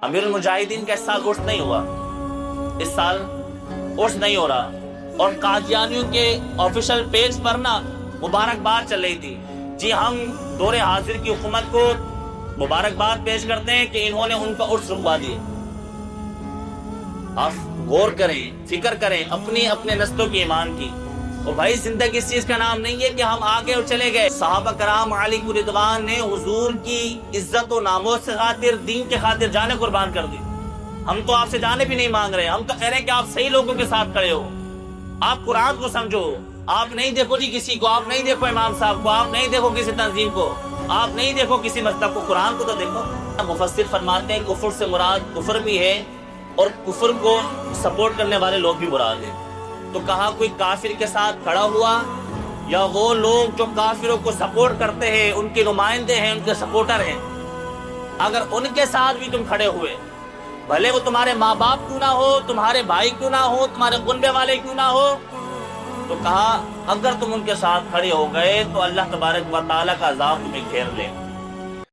امیر المجاہدین کا اس سال عرس نہیں ہوا، اس سال عرس نہیں ہو رہا، اور قادیانیوں کے آفیشل پیج پر نا مبارکباد چل رہی تھی۔ جی ہم دور حاضر کی حکومت کو مبارکباد پیش کرتے ہیں کہ انہوں نے ان کا عرس رکوا دیے۔ آپ غور کریں، فکر کریں اپنے نسلوں کی ایمان کی۔ اور بھائی زندگی اس چیز کا نام نہیں ہے کہ ہم آگے اور چلے گئے۔ صحابہ کرام علیہ رضوان نے حضور کی عزت و ناموس سے خاطر، دین کے خاطر جانیں قربان کر دی۔ ہم تو آپ سے جانے بھی نہیں مانگ رہے، ہم تو کہہ رہے ہیں کہ آپ صحیح لوگوں کے ساتھ کھڑے ہو، آپ قرآن کو سمجھو۔ آپ نہیں دیکھو جی کسی کو، آپ نہیں دیکھو امام صاحب کو، آپ نہیں دیکھو کسی تنظیم کو، آپ نہیں دیکھو کسی مذہب کو، قرآن کو تو دیکھو۔ مفسر فرماتے ہیں کفر سے مراد کفر بھی ہے اور کفر کو سپورٹ کرنے والے لوگ بھی مراد ہیں۔ تو کہا کوئی کافر کے ساتھ کھڑا ہوا یا وہ لوگ جو کافروں کو سپورٹ کرتے ہیں، ان کے نمائندے ہیں، ان کے سپورٹر ہیں، اگر ان کے ساتھ بھی تم کھڑے ہوئے، بھلے وہ تمہارے ماں باپ کیوں نہ ہو، تمہارے بھائی کیوں نہ ہو، تمہارے کنبے والے کیوں نہ ہو، تو کہا اگر تم ان کے ساتھ کھڑے ہو گئے تو اللہ تبارک و تعالیٰ کا عذاب تمہیں گھیر لے۔